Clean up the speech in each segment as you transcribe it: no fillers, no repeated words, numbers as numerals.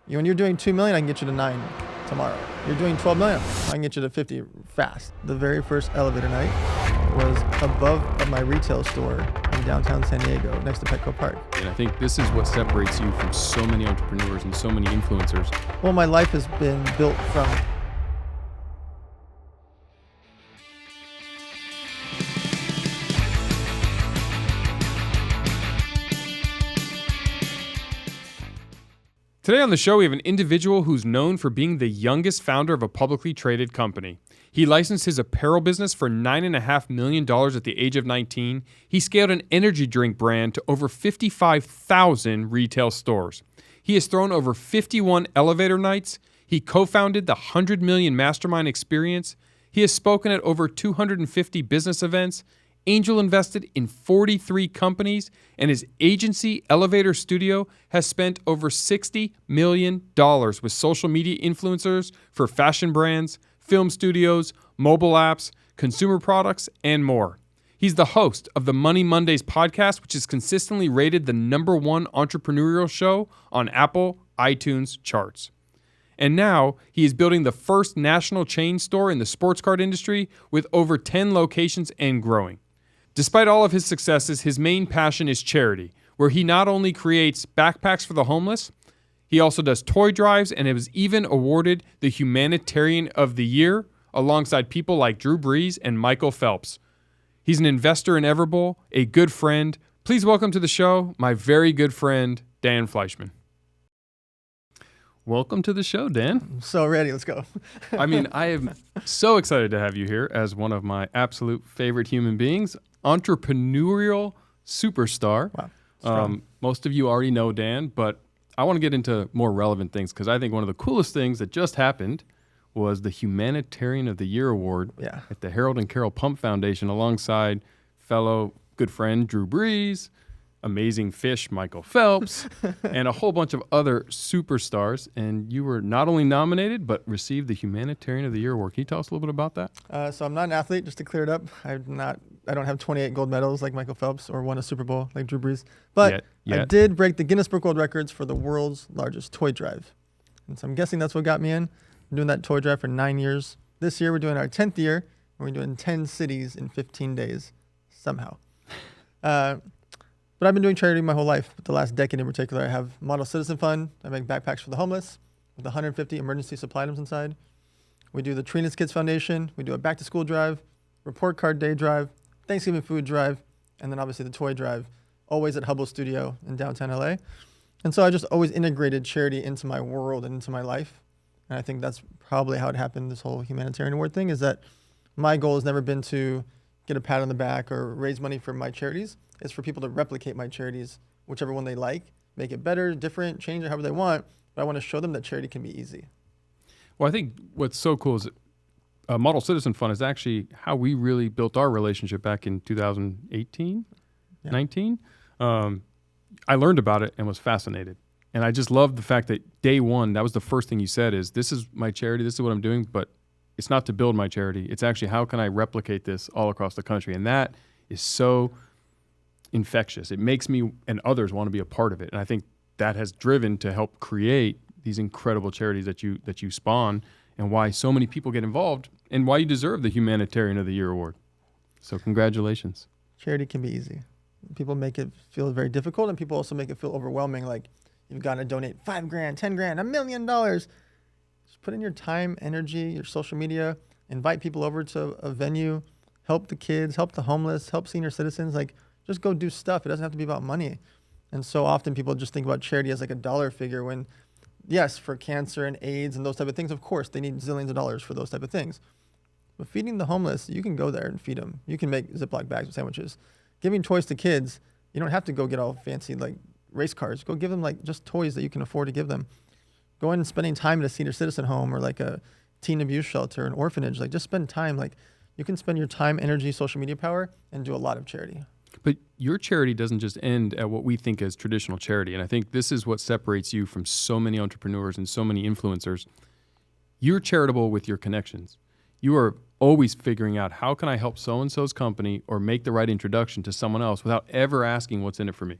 When you're doing 2 million, I can get you to 9 tomorrow. You're doing 12 million, I can get you to 50 fast. The very first elevator night was above my retail store in downtown San Diego next to Petco Park. And I think this is what separates you from so many entrepreneurs and so many influencers. Well, my life has been built from Today on the show, we have an individual who's known for being the youngest founder of a publicly traded company. He licensed his apparel business for $9.5 million at the age of 19. He scaled an energy drink brand to over 55,000 retail stores. He has thrown over 51 elevator nights. He co-founded the 100 Million Mastermind Experience. He has spoken at over 250 business events, angel invested in 43 companies, and his agency, Elevator Studio, has spent over $60 million with social media influencers for fashion brands, film studios, mobile apps, consumer products, and more. He's the host of the Money Mondays podcast, which is consistently rated the #1 entrepreneurial show on Apple iTunes charts. And now he is building the first national chain store in the sports card industry with over 10 locations and growing. Despite all of his successes, his main passion is charity, where he not only creates backpacks for the homeless, he also does toy drives and was even awarded the Humanitarian of the Year alongside people like Drew Brees and Michael Phelps. He's an investor in Everbowl, a good friend. Please welcome to the show my very good friend, Dan Fleyshman. Welcome to the show, Dan. I'm so ready. Let's go. I mean, I am so excited to have you here as one of my absolute favorite human beings, entrepreneurial superstar. Wow. Most of you already know Dan, but I want to get into more relevant things because I think one of the coolest things that just happened was the Humanitarian of the Year award at the Harold and Carol Pump Foundation alongside fellow good friend Drew Brees, amazing fish Michael Phelps, and a whole bunch of other superstars. And you were not only nominated, but received the Humanitarian of the Year award. Can you tell us a little bit about that? So I'm not an athlete, just to clear it up. I don't have 28 gold medals like Michael Phelps or won a Super Bowl like Drew Brees. But Yet. I did break the Guinness Book World Records for the world's largest toy drive. And so I'm guessing that's what got me in. I'm doing that toy drive for 9 years. This year we're doing our 10th year, and we're doing 10 cities in 15 days somehow. But I've been doing charity my whole life. But the last decade in particular, I have Model Citizen Fund. I make backpacks for the homeless with 150 emergency supply items inside. We do the Trina's Kids Foundation. We do a back to school drive, report card day drive, Thanksgiving food drive, and then obviously the toy drive, always at Hubble Studio in downtown LA. And so I just always integrated charity into my world and into my life. And I think that's probably how it happened, this whole humanitarian award thing, is that my goal has never been to get a pat on the back or raise money for my charities. It's for people to replicate my charities, whichever one they like, make it better, different, change it however they want. But I want to show them that charity can be easy. Well, I think what's so cool is Model Citizen Fund is actually how we really built our relationship back in 2018, 19. I learned about it and was fascinated. And I just love the fact that day one, that was the first thing you said is, this is my charity, this is what I'm doing, but it's not to build my charity. It's actually, how can I replicate this all across the country? And that is so infectious. It makes me and others want to be a part of it. And I think that has driven to help create these incredible charities that you spawn, and why so many people get involved, and why you deserve the Humanitarian of the Year award. So congratulations. Charity can be easy. People make it feel very difficult, and people also make it feel overwhelming. Like, you've got to donate $5 grand, 10 grand, $1 million. Just put in your time, energy, your social media, invite people over to a venue, help the kids, help the homeless, help senior citizens. Like, just go do stuff. It doesn't have to be about money. And so often people just think about charity as like a dollar figure when, yes, for cancer and AIDS and those type of things, of course, they need zillions of dollars for those type of things. But feeding the homeless, you can go there and feed them. You can make Ziploc bags with sandwiches. Giving toys to kids, you don't have to go get all fancy like race cars. Go give them like just toys that you can afford to give them. Going and spending time at a senior citizen home or like a teen abuse shelter, an orphanage, like just spend time. Like, you can spend your time, energy, social media power and do a lot of charity. But your charity doesn't just end at what we think as traditional charity. And I think this is what separates you from so many entrepreneurs and so many influencers. You're charitable with your connections. You are always figuring out, how can I help so-and-so's company or make the right introduction to someone else without ever asking what's in it for me?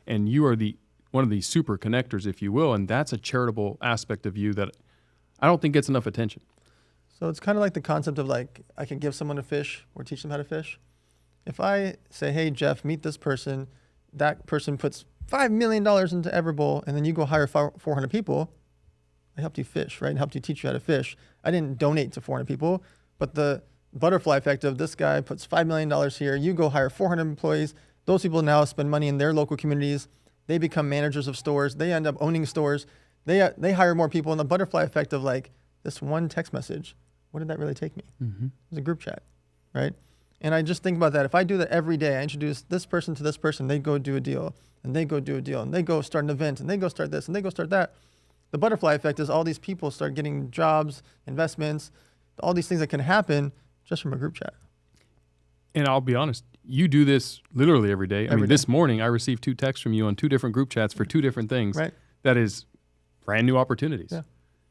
And you are the one of these super connectors, if you will, and that's a charitable aspect of you that I don't think gets enough attention. So it's kind of like the concept of like, I can give someone a fish or teach them how to fish. If I say, hey, Jeff, meet this person, that person puts $5 million into Everbowl, and then you go hire 400 people, I helped you fish, right? And helped you teach you how to fish. I didn't donate to 400 people, but the butterfly effect of this guy puts $5 million here, you go hire 400 employees, those people now spend money in their local communities, they become managers of stores, they end up owning stores, they hire more people, and the butterfly effect of like this one text message, what did that really take me? Mm-hmm. It was a group chat, right? And I just think about that. If I do that every day, I introduce this person to this person, they go do a deal, and they go do a deal, and they go start an event, and they go start this, and they go start that. The butterfly effect is all these people start getting jobs, investments, all these things that can happen just from a group chat. And I'll be honest, you do this literally every day. I mean, this morning I received 2 texts from you on 2 different group chats for 2 different things. Right. That is brand new opportunities. Yeah.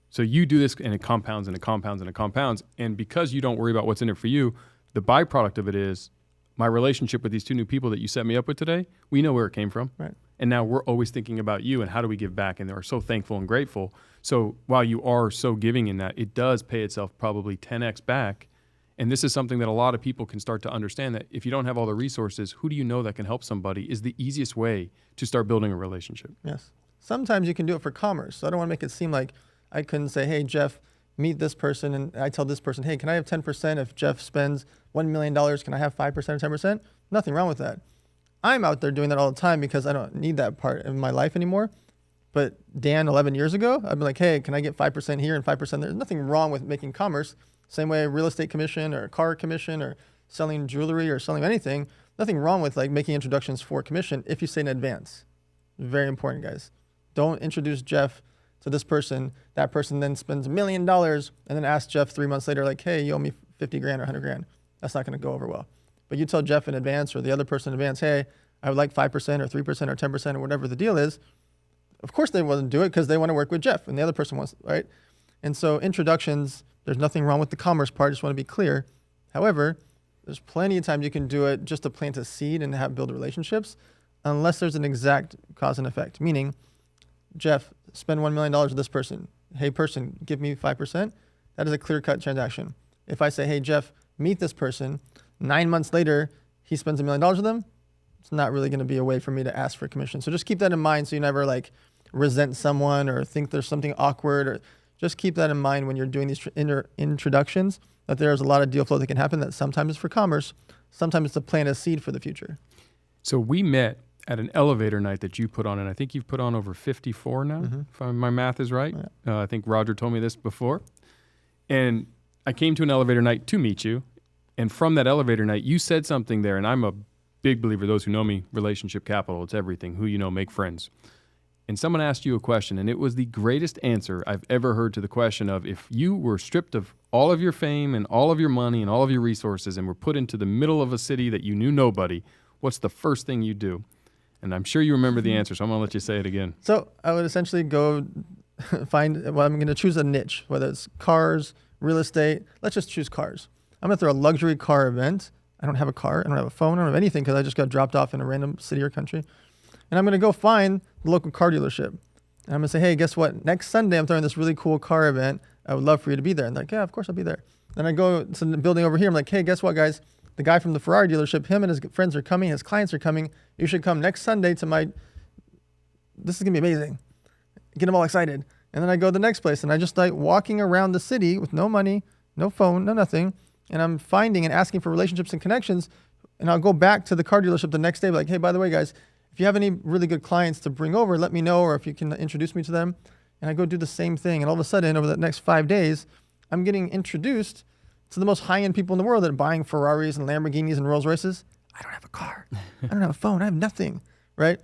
So you do this and it compounds and it compounds and it compounds. And because you don't worry about what's in it for you, the byproduct of it is my relationship with these 2 new people that you set me up with today, we know where it came from. Right. And now we're always thinking about you and how do we give back, and they're so thankful and grateful. So while you are so giving in that, it does pay itself probably 10x back. And this is something that a lot of people can start to understand, that if you don't have all the resources, who do you know that can help somebody is the easiest way to start building a relationship. Yes. Sometimes you can do it for commerce. So I don't want to make it seem like I couldn't say, hey, Jeff, meet this person. And I tell this person, hey, can I have 10%? If Jeff spends $1 million, can I have 5% or 10%? Nothing wrong with that. I'm out there doing that all the time because I don't need that part in my life anymore. But Dan, 11 years ago, I'd be like, hey, can I get 5% here and 5% there? There's nothing wrong with making commerce. Same way a real estate commission or a car commission or selling jewelry or selling anything. Nothing wrong with like making introductions for commission if you say in advance. Very important, guys. Don't introduce Jeff to this person. That person then spends $1 million and then asks Jeff 3 months later, like, hey, you owe me 50 grand or 100 grand. That's not going to go over well. But you tell Jeff in advance or the other person in advance, hey, I would like 5% or 3% or 10% or whatever the deal is. Of course they want to do it because they want to work with Jeff and the other person wants, right? And so introductions, there's nothing wrong with the commerce part. I just want to be clear. However, there's plenty of times you can do it just to plant a seed and build relationships, unless there's an exact cause and effect. Meaning, Jeff, spend $1 million with this person. Hey, person, give me 5%. That is a clear-cut transaction. If I say, hey, Jeff, meet this person, 9 months later, he spends $1 million with them, it's not really going to be a way for me to ask for commission. So just keep that in mind so you never like resent someone or think there's something awkward, or just keep that in mind when you're doing these introductions, that there's a lot of deal flow that can happen that sometimes is for commerce, sometimes it's to plant a seed for the future. So we met at an elevator night that you put on, and I think you've put on over 54 now, if my math is right. Yeah. I think Roger told me this before. And I came to an elevator night to meet you, and from that elevator night, you said something there, and I'm a big believer, those who know me, relationship capital, it's everything. Who you know, make friends. And someone asked you a question, and it was the greatest answer I've ever heard to the question of, if you were stripped of all of your fame and all of your money and all of your resources and were put into the middle of a city that you knew nobody, what's the first thing you do? And I'm sure you remember the answer, so I'm going to let you say it again. So I would essentially go I'm going to choose a niche, whether it's cars, real estate. Let's just choose cars. I'm going to throw a luxury car event. I don't have a car. I don't have a phone. I don't have anything because I just got dropped off in a random city or country. And I'm going to go find the local car dealership. And I'm going to say, hey, guess what? Next Sunday, I'm throwing this really cool car event. I would love for you to be there. And they're like, yeah, of course I'll be there. Then I go to the building over here. I'm like, hey, guess what, guys? The guy from the Ferrari dealership, him and his friends are coming. His clients are coming. You should come next Sunday to this is going to be amazing. Get them all excited. And then I go to the next place. And I just like walking around the city with no money, no phone, no nothing. And I'm finding and asking for relationships and connections. And I'll go back to the car dealership the next day, like, hey, by the way, guys, if you have any really good clients to bring over, let me know, or if you can introduce me to them. And I go do the same thing. And all of a sudden, over the next 5 days, I'm getting introduced to the most high-end people in the world that are buying Ferraris and Lamborghinis and Rolls Royces. I don't have a car. I don't have a phone. I have nothing, right?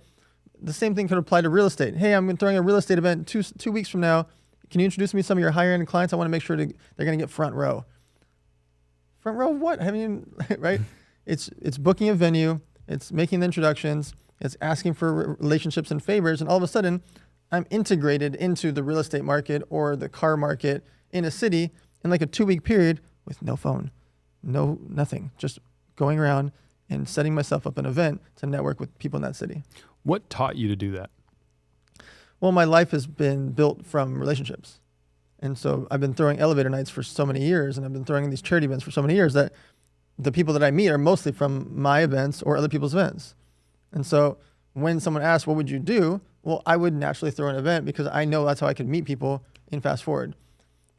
The same thing could apply to real estate. Hey, I'm throwing a real estate event two weeks from now. Can you introduce me to some of your higher-end clients? I want to make sure they're going to get front row. Front row of what? I mean, right? It's booking a venue. It's making the introductions. It's asking for relationships and favors. And all of a sudden, I'm integrated into the real estate market or the car market in a city in like a 2-week period with no phone, nothing. Just going around and setting myself up an event to network with people in that city. What taught you to do that? Well, my life has been built from relationships. And so I've been throwing elevator nights for so many years, and I've been throwing these charity events for so many years that the people that I meet are mostly from my events or other people's events. And so when someone asks, what would you do? Well, I would naturally throw an event because I know that's how I can meet people in Fast Forward.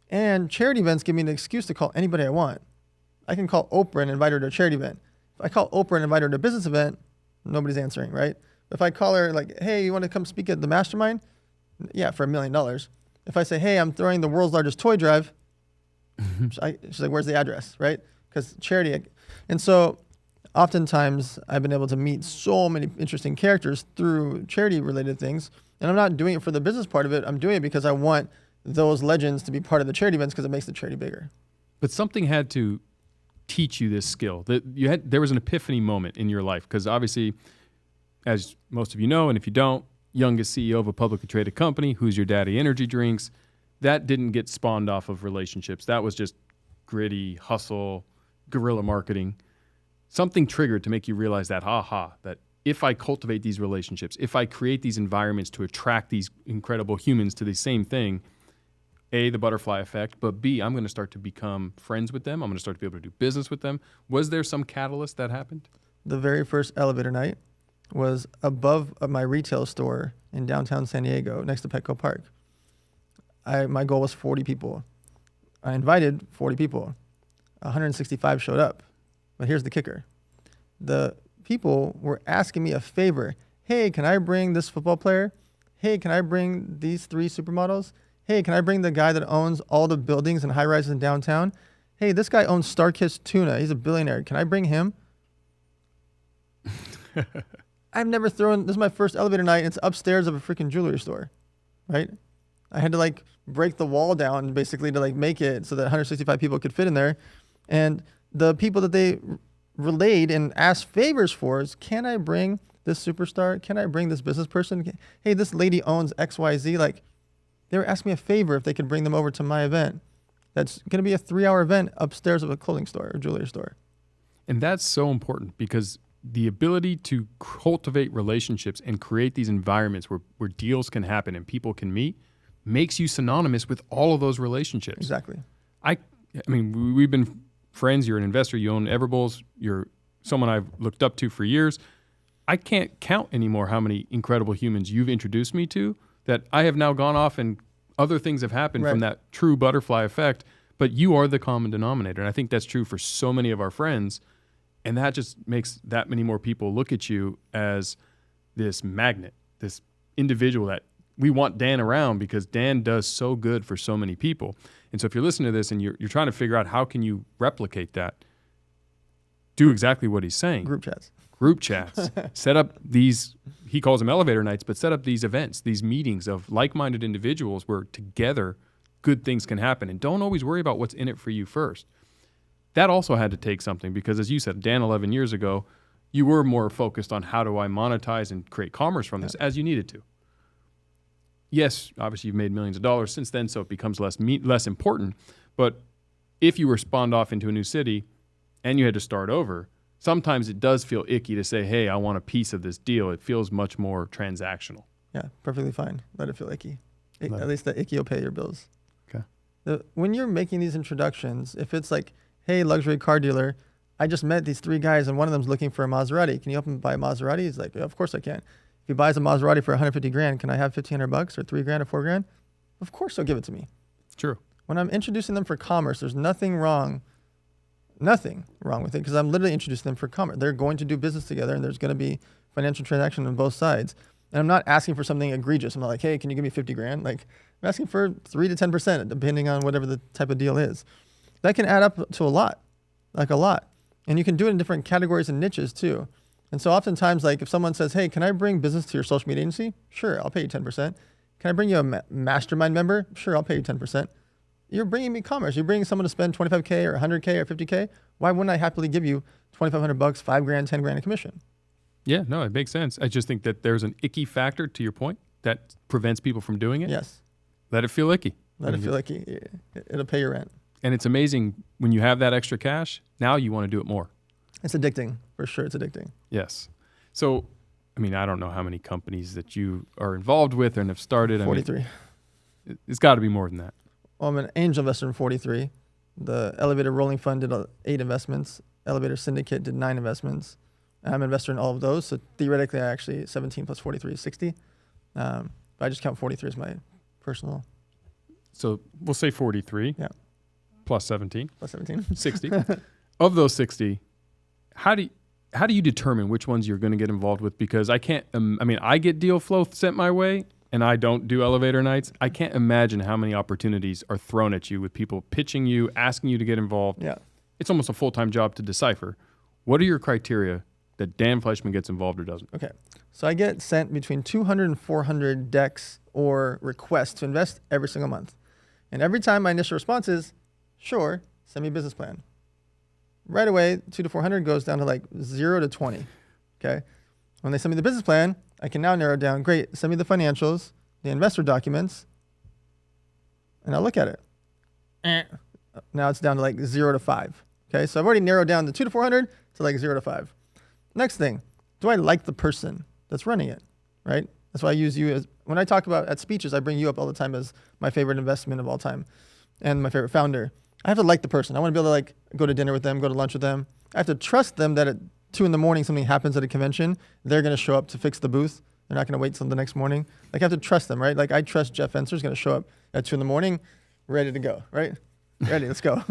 And charity events give me an excuse to call anybody I want. I can call Oprah and invite her to a charity event. If I call Oprah and invite her to a business event, nobody's answering, right? If I call her like, hey, you want to come speak at the mastermind? Yeah, for $1 million. If I say, hey, I'm throwing the world's largest toy drive, she's like, where's the address, right? Because charity. And so oftentimes I've been able to meet so many interesting characters through charity related things. And I'm not doing it for the business part of it. I'm doing it because I want those legends to be part of the charity events because it makes the charity bigger. But something had to teach you this skill. There was an epiphany moment in your life because obviously, as most of you know, and if you don't, youngest CEO of a publicly traded company, Who's Your Daddy Energy Drinks, that didn't get spawned off of relationships. That was just gritty, hustle, guerrilla marketing. Something triggered to make you realize that, that if I cultivate these relationships, if I create these environments to attract these incredible humans to the same thing, A, the butterfly effect, but B, I'm going to start to become friends with them. I'm going to start to be able to do business with them. Was there some catalyst that happened? The very first elevator night was above my retail store in downtown San Diego next to Petco Park. My goal was 40 people. I invited 40 people. 165 showed up. But here's the kicker. The people were asking me a favor. Hey, can I bring this football player? Hey, can I bring these 3 supermodels? Hey, can I bring the guy that owns all the buildings and high-rises in downtown? Hey, this guy owns Starkist Tuna. He's a billionaire. Can I bring him? I've never thrown, this is my first elevator night, and it's upstairs of a freaking jewelry store, right? I had to like break the wall down basically to like make it so that 165 people could fit in there. And the people that they relayed and asked favors for is, can I bring this superstar? Can I bring this business person? Hey, this lady owns XYZ. Like, they were asking me a favor if they could bring them over to my event. That's going to be a 3-hour event upstairs of a clothing store or jewelry store. And that's so important because the ability to cultivate relationships and create these environments where deals can happen and people can meet makes you synonymous with all of those relationships. Exactly. I mean, we've been friends. You're an investor. You own Everbowls. You're someone I've looked up to for years. I can't count anymore how many incredible humans you've introduced me to that I have now gone off and other things have happened from that true butterfly effect. But you are the common denominator. And I think that's true for so many of our friends. And that just makes that many more people look at you as this magnet, this individual that we want Dan around because Dan does so good for so many people. And so if you're listening to this and you're trying to figure out how can you replicate that, do exactly what he's saying. Group chats. Set up these, he calls them elevator nights, but set up these events, these meetings of like-minded individuals where together good things can happen. And don't always worry about what's in it for you first. That also had to take something because, as you said, Dan, 11 years ago, you were more focused on how do I monetize and create commerce from this as you needed to. Yes, obviously you've made millions of dollars since then, so it becomes less important. But if you were spawned off into a new city and you had to start over, sometimes it does feel icky to say, hey, I want a piece of this deal. It feels much more transactional. Yeah, perfectly fine. Let it feel icky. At least the icky will pay your bills. Okay. When you're making these introductions, if it's like, hey, luxury car dealer, I just met these 3 guys and one of them's looking for a Maserati. Can you help him buy a Maserati? He's like, yeah, of course I can. If he buys a Maserati for 150 grand, can I have $1,500 or 3 grand or 4 grand? Of course they'll give it to me. True. When I'm introducing them for commerce, there's nothing wrong with it because I'm literally introducing them for commerce. They're going to do business together and there's going to be financial transaction on both sides. And I'm not asking for something egregious. I'm not like, hey, can you give me 50 grand? Like, I'm asking for 3 to 10%, depending on whatever the type of deal is. That can add up to a lot. And you can do it in different categories and niches too. And so oftentimes, like if someone says, hey, can I bring business to your social media agency? Sure, I'll pay you 10%. Can I bring you a mastermind member? Sure, I'll pay you 10%. You're bringing me commerce. You're bringing someone to spend 25K or 100K or 50K. Why wouldn't I happily give you $2,500, 5 grand, 10 grand in commission? Yeah, no, it makes sense. I just think that there's an icky factor to your point that prevents people from doing it. Yes. Let it feel icky. Let it feel icky. It'll pay your rent. And it's amazing when you have that extra cash, now you want to do it more. It's addicting. For sure, it's addicting. Yes. So I mean, I don't know how many companies that you are involved with and have started. 43. I mean, it's got to be more than that. Well, I'm an angel investor in 43. The Elevator Rolling Fund did 8 investments. Elevator Syndicate did 9 investments. I'm an investor in all of those. So theoretically, I actually 17 plus 43 is 60. But I just count 43 as my personal. So we'll say 43. Yeah. Plus 17. Plus 17. 60. Of those 60, how do you determine which ones you're going to get involved with? Because I can't. I get deal flow sent my way, and I don't do elevator nights. I can't imagine how many opportunities are thrown at you with people pitching you, asking you to get involved. Yeah. It's almost a full-time job to decipher. What are your criteria that Dan Fleyshman gets involved or doesn't? Okay. So I get sent between 200 and 400 decks or requests to invest every single month. And every time my initial response is, sure, send me a business plan. Right away, 200 to 400 goes down to like 0 to 20. Okay. When they send me the business plan, I can now narrow it down. Great. Send me the financials, the investor documents, and I'll look at it. Now it's down to like 0 to 5. Okay. So I've already narrowed down the 200 to 400 to like 0 to 5. Next thing, do I like the person that's running it? Right. That's why I use you as, when I talk about at speeches, I bring you up all the time as my favorite investment of all time and my favorite founder. I have to like the person. I want to be able to like go to dinner with them, go to lunch with them. I have to trust them that at 2 a.m. something happens at a convention. They're going to show up to fix the booth. They're not going to wait till the next morning. Like I have to trust them, right? Like I trust Jeff Fenster is going to show up at 2 a.m, ready to go, right? Ready, let's go.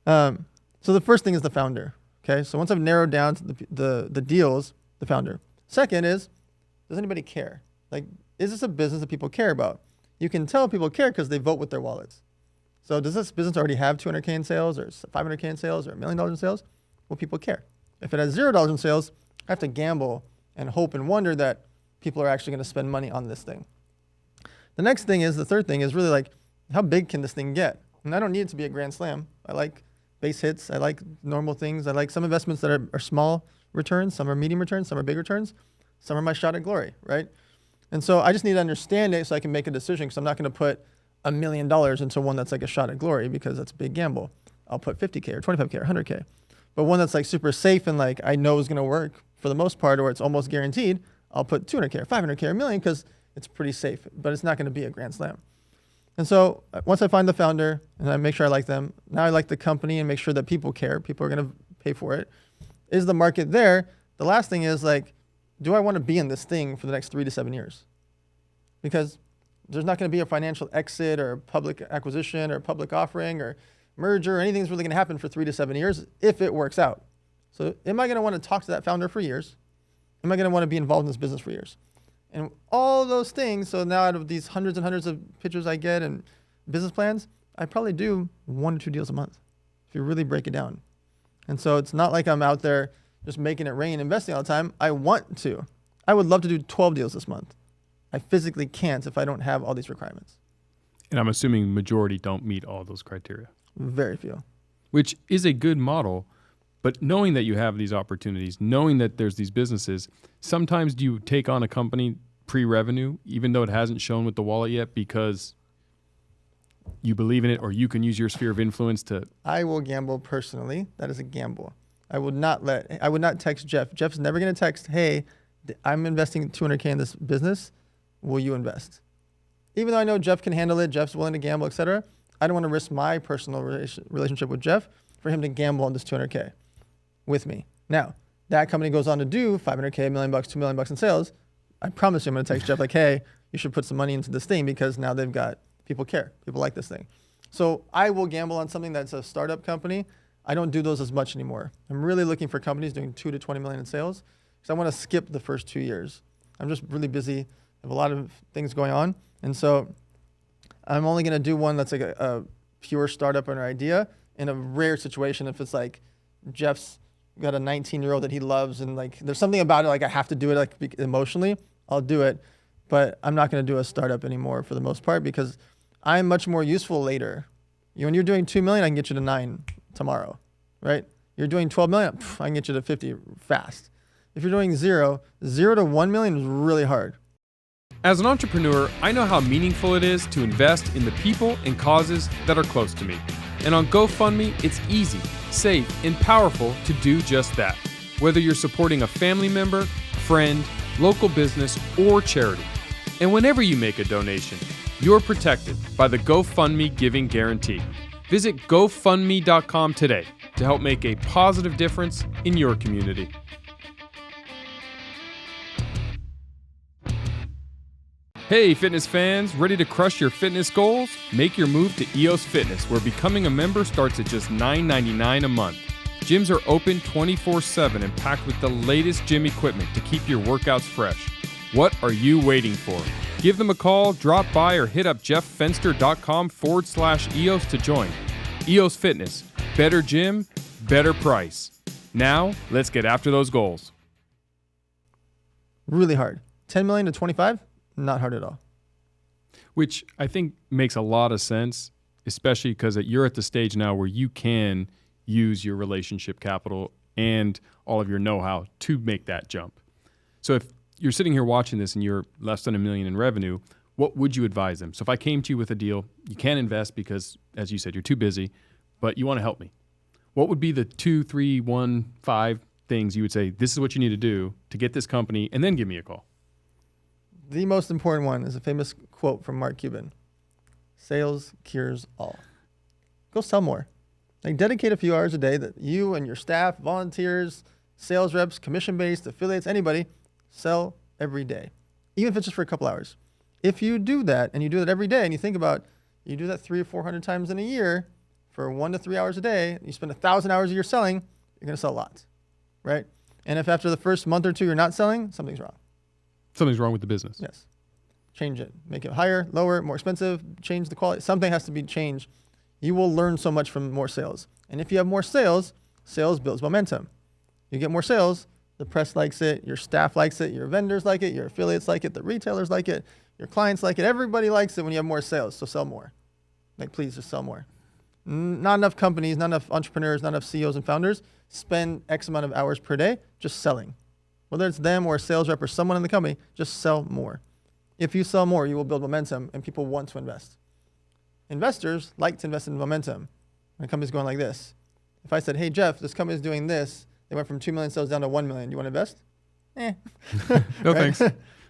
So the first thing is the founder. Okay, so once I've narrowed down to the deals, the founder. Second is, does anybody care? Like, is this a business that people care about? You can tell people care because they vote with their wallets. So does this business already have $200K in sales or $500K in sales or $1 million in sales? Well, people care. If it has $0 in sales, I have to gamble and hope and wonder that people are actually going to spend money on this thing. The next thing is, the third thing is really like, how big can this thing get? And I don't need it to be a grand slam. I like base hits. I like normal things. I like some investments that are small returns. Some are medium returns. Some are big returns. Some are my shot at glory, right? And so I just need to understand it so I can make a decision, because I'm not going to put $1 million into one that's like a shot at glory, because that's a big gamble. I'll put 50K or 25K or 100K. But one that's like super safe and like I know is going to work for the most part, or it's almost guaranteed, I'll put 200K or 500K or $1 million, because it's pretty safe, but it's not going to be a grand slam. And so once I find the founder and I make sure I like them, now I like the company and make sure that people care. People are going to pay for it. Is the market there? The last thing is like, do I want to be in this thing for the next 3 to 7 years? Because there's not going to be a financial exit or public acquisition or public offering or merger or anything that's really going to happen for 3 to 7 years if it works out. So am I going to want to talk to that founder for years? Am I going to want to be involved in this business for years? And all those things, so now out of these hundreds and hundreds of pitches I get and business plans, I probably do 1 or 2 deals a month if you really break it down. And so it's not like I'm out there just making it rain, investing all the time. I want to. I would love to do 12 deals this month. I physically can't if I don't have all these requirements. And I'm assuming majority don't meet all those criteria. Very few. Which is a good model. But knowing that you have these opportunities, knowing that there's these businesses, sometimes do you take on a company pre-revenue, even though it hasn't shown with the wallet yet, because you believe in it, or you can use your sphere of influence to... I will gamble personally. That is a gamble. I would not text Jeff. Jeff's never going to text, hey, I'm investing 200K in this business. Will you invest? Even though I know Jeff can handle it, Jeff's willing to gamble, etc., I don't want to risk my personal relationship with Jeff for him to gamble on this 200K with me. Now, that company goes on to do 500K, $1 million, $2 million in sales. I promise you I'm going to text Jeff like, hey, you should put some money into this thing, because now they've got, people care. People like this thing. So I will gamble on something that's a startup company. I don't do those as much anymore. I'm really looking for companies doing 2 to 20 million in sales, because I want to skip the first 2 years. I'm just really busy. I have a lot of things going on. And so I'm only going to do one that's like a pure startup or an idea in a rare situation. If it's like Jeff's got a 19-year-old that he loves and like there's something about it, like I have to do it like emotionally, I'll do it. But I'm not going to do a startup anymore for the most part, because I'm much more useful later. When you're doing 2 million, I can get you to 9 tomorrow, right? You're doing 12 million, I can get you to 50 fast. If you're doing 0 to 1 million is really hard. As an entrepreneur, I know how meaningful it is to invest in the people and causes that are close to me. And on GoFundMe, it's easy, safe, and powerful to do just that. Whether you're supporting a family member, friend, local business, or charity. And whenever you make a donation, you're protected by the GoFundMe Giving Guarantee. Visit GoFundMe.com today to help make a positive difference in your community. Hey fitness fans, ready to crush your fitness goals? Make your move to EOS Fitness, where becoming a member starts at just $9.99 a month. Gyms are open 24/7 and packed with the latest gym equipment to keep your workouts fresh. What are you waiting for? Give them a call, drop by, or hit up jefffenster.com/EOS to join. EOS Fitness, better gym, better price. Now, let's get after those goals. Really hard. 10 million to 25? Not hard at all. Which I think makes a lot of sense, especially because you're at the stage now where you can use your relationship capital and all of your know-how to make that jump. So if you're sitting here watching this and you're less than $1 million in revenue, what would you advise them? So if I came to you with a deal, you can't invest because, as you said, you're too busy, but you want to help me. What would be the 2, 3, 1, 5 things you would say, this is what you need to do to get this company, and then give me a call? The most important one is a famous quote from Mark Cuban. Sales cures all. Go sell more. Like, dedicate a few hours a day that you and your staff, volunteers, sales reps, commission-based, affiliates, anybody, sell every day, even if it's just for a couple hours. If you do that, and you do that every day, and you think about, you do that 300 or 400 times in a year for 1 to 3 hours a day, you spend 1,000 hours a year selling, you're going to sell lots, right? And if after the first month or two you're not selling, something's wrong. Something's wrong with the business. Yes. Change it. Make it higher, lower, more expensive, change the quality. Something has to be changed. You will learn so much from more sales. And if you have more sales, sales builds momentum. You get more sales, the press likes it, your staff likes it, your vendors like it, your affiliates like it, the retailers like it, your clients like it. Everybody likes it when you have more sales, so sell more. Like, please just sell more. Not enough companies, not enough entrepreneurs, not enough CEOs and founders spend X amount of hours per day just selling. Whether it's them or a sales rep or someone in the company, just sell more. If you sell more, you will build momentum and people want to invest. Investors like to invest in momentum. When a company's going like this. If I said, hey, Jeff, this company's doing this. They went from 2 million sales down to 1 million. Do you want to invest? No, thanks.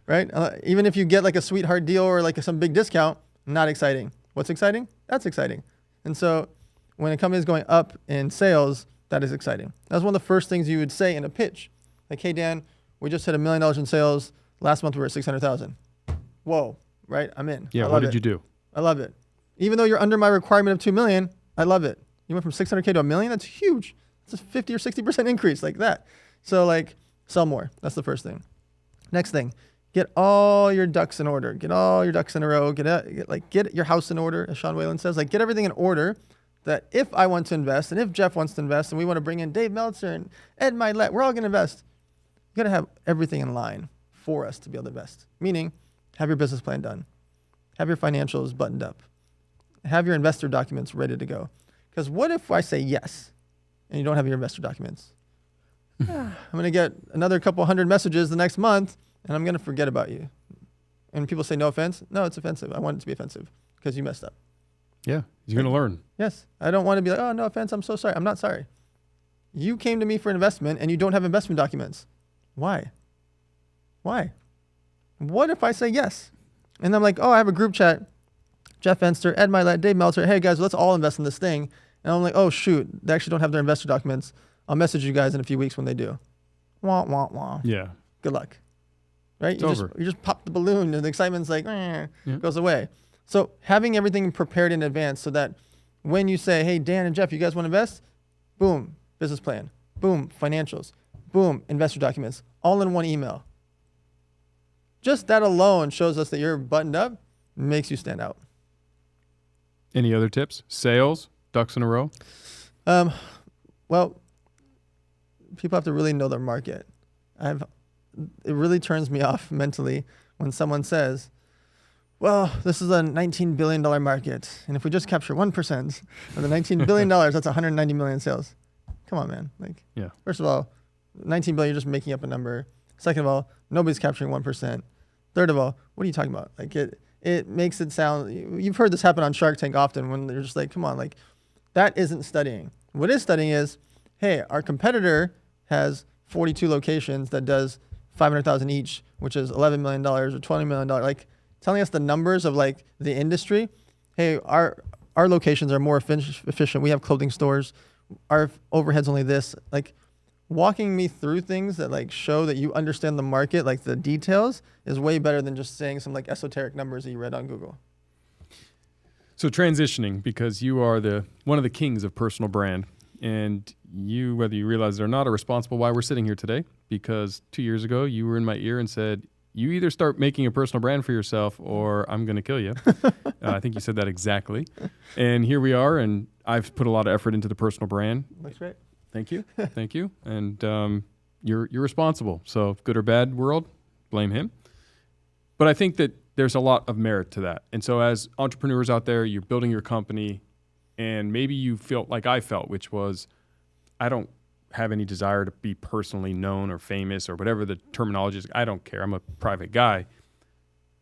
Right? Even if you get like a sweetheart deal or like some big discount, not exciting. What's exciting? That's exciting. And so when a company is going up in sales, that is exciting. That's one of the first things you would say in a pitch. Like, hey, Dan, we just hit $1 million in sales. Last month we were at 600,000. Whoa, right? I'm in. Yeah, what did you do? I love it. Even though you're under my requirement of 2 million, I love it. You went from 600K to $1 million. That's huge. That's a 50 or 60% increase like that. So like, sell more. That's the first thing. Next thing, get all your ducks in order. Get all your ducks in a row. Get your house in order, as Sean Whalen says. Like, get everything in order that if I want to invest and if Jeff wants to invest and we want to bring in Dave Meltzer and Ed Milet, we're all going to invest. You got to have everything in line for us to be able to invest. Meaning, have your business plan done. Have your financials buttoned up. Have your investor documents ready to go. Because what if I say yes and you don't have your investor documents? I'm going to get another couple hundred messages the next month and I'm going to forget about you. And people say, no offense. No, it's offensive. I want it to be offensive because you messed up. Yeah, you're going to learn. Yes. I don't want to be like, oh, no offense. I'm so sorry. I'm not sorry. You came to me for investment and you don't have investment documents. Why? Why? What if I say yes? And I'm like, oh, I have a group chat. Jeff Fenster, Ed Milet, Dave Meltzer. Hey, guys, let's all invest in this thing. And I'm like, oh, shoot. They actually don't have their investor documents. I'll message you guys in a few weeks when they do. Wah, wah, wah. Yeah. Good luck. Right? It's you just pop the balloon and the excitement's like, goes away. So having everything prepared in advance so that when you say, hey, Dan and Jeff, you guys want to invest? Boom, business plan. Boom, financials. Boom, investor documents. All in one email. Just that alone shows us that you're buttoned up, makes you stand out. Any other tips? Sales, ducks in a row? Well, people have to really know their market. It really turns me off mentally when someone says, well, this is a $19 billion market. And if we just capture 1% of the $19 billion, that's 190 million sales. Come on, man. Like, yeah. First of all, 19 billion, you're just making up a number. Second of all, nobody's capturing 1%. Third of all, what are you talking about? Like, it makes it sound, you've heard this happen on Shark Tank often when they're just like, come on, like, that isn't studying. What is studying is, hey, our competitor has 42 locations that does 500,000 each which is $11 million or $20 million, like telling us the numbers of like the industry. Hey, our locations are more efficient. We have clothing stores. Our overhead's only this. Like walking me through things that like show that you understand the market, like the details, is way better than just saying some like esoteric numbers that you read on Google. So transitioning, because you are one of the kings of personal brand, and you, whether you realize it or not, are responsible why we're sitting here today. Because 2 years ago, you were in my ear and said, you either start making a personal brand for yourself or I'm going to kill you. I think you said that exactly. And here we are, and I've put a lot of effort into the personal brand. Looks great. Thank you. Thank you. And you're responsible. So good or bad world, blame him. But I think that there's a lot of merit to that. And so as entrepreneurs out there, you're building your company, and maybe you feel like I felt, which was, I don't have any desire to be personally known or famous or whatever the terminology is. I don't care. I'm a private guy.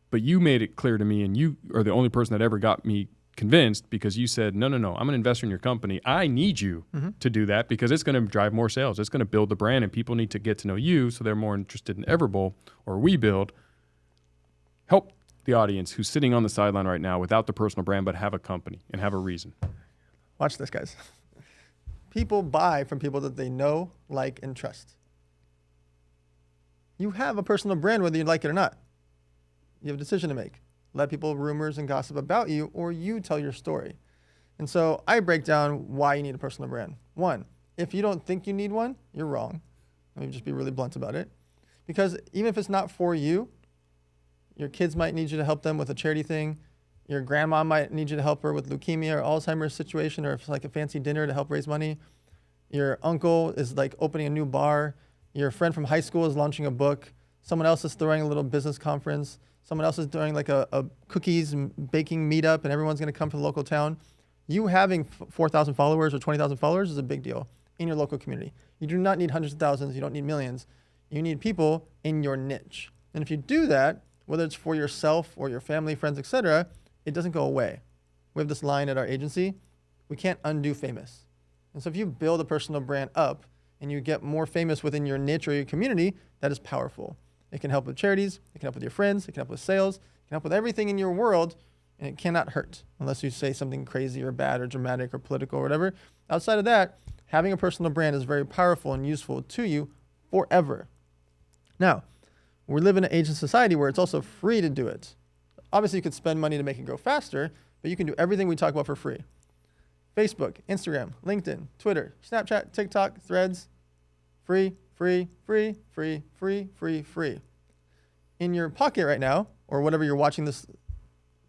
But you made it clear to me, and you are the only person that ever got me convinced, because you said, no, I'm an investor in your company. I need you to do that because it's going to drive more sales. It's going to build the brand, and people need to get to know you, so they're more interested in Everbowl or WeBuild. Help the audience who's sitting on the sideline right now without the personal brand but have a company and have a reason. Watch this, guys. People buy from people that they know, like, and trust. You have a personal brand whether you like it or not. You have a decision to make. Let people rumors and gossip about you, or you tell your story. And so I break down why you need a personal brand. 1, if you don't think you need one, you're wrong. Let me just be really blunt about it. Because even if it's not for you, your kids might need you to help them with a charity thing. Your grandma might need you to help her with leukemia or Alzheimer's situation, or if it's like a fancy dinner to help raise money. Your uncle is like opening a new bar. Your friend from high school is launching a book. Someone else is throwing a little business conference. Someone else is doing like a cookies and baking meetup, and everyone's going to come to the local town. You having 4,000 followers or 20,000 followers is a big deal in your local community. You do not need hundreds of thousands. You don't need millions. You need people in your niche. And if you do that, whether it's for yourself or your family, friends, etc., it doesn't go away. We have this line at our agency: we can't undo famous. And so if you build a personal brand up and you get more famous within your niche or your community, that is powerful. It can help with charities, it can help with your friends, it can help with sales, it can help with everything in your world, and it cannot hurt unless you say something crazy or bad or dramatic or political or whatever. Outside of that, having a personal brand is very powerful and useful to you forever. Now, we live in an age of society where it's also free to do it. Obviously, you could spend money to make it grow faster, but you can do everything we talk about for free. Facebook, Instagram, LinkedIn, Twitter, Snapchat, TikTok, Threads, free, free, free, free, free, free, free. In your pocket right now, or whatever you're watching this